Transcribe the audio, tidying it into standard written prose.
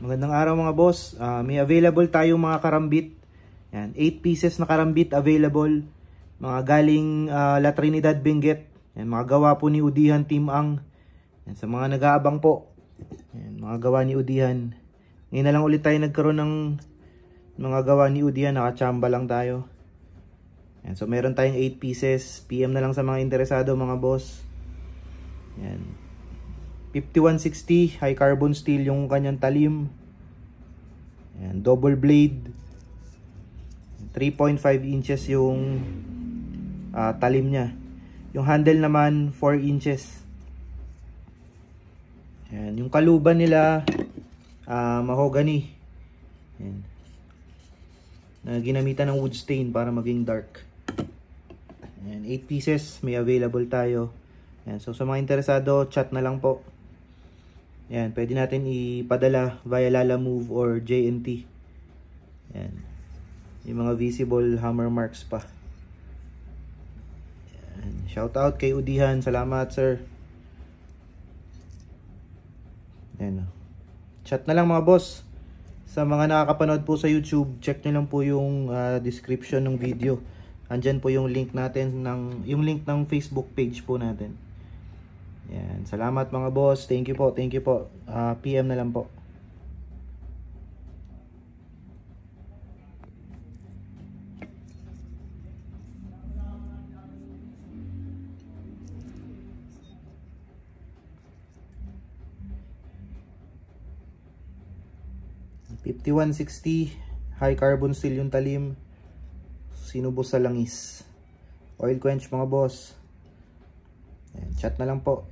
Magandang araw mga boss. May available tayong mga karambit. Yan, 8 pieces na karambit available. Mga galing La Trinidad, Benguet. Yan, mga gawa po ni Udihan Team Ang. Yan, sa mga nag-aabang po. Yan, mga gawa ni Udihan. Ngayon na lang ulit tayo nagkaroon ng mga gawa ni Udihan. Nakachamba lang tayo. Yan, so meron tayong 8 pieces. PM na lang sa mga interesado mga boss. Yan. 5160 high carbon steel yung kanyang talim. Ayan, double blade. 3.5 inches yung talim niya. Yung handle naman 4 inches. Ayan, yung kaluban nila mahogany. Ayan. Na ginamitan ng wood stain para maging dark. Ayan, 8 pieces may available tayo. Ayan, so sa mga interesado, chat na lang po. Yan, pwede natin ipadala via Lalamove or JNT. Yan. Yung mga visible hammer marks pa. Yan. Shout out kay Udihan. Salamat, sir. Yan. Chat na lang mga boss. Sa mga nakakapanood po sa YouTube, check nyo lang po yung description ng video. Andyan po yung link natin yung link ng Facebook page po natin. Yan, salamat mga boss. Thank you po, thank you po. PM na lang po. $51.60 high carbon steel yung talim. Sinubos sa langis. Oil quench mga boss. Yan, chat na lang po.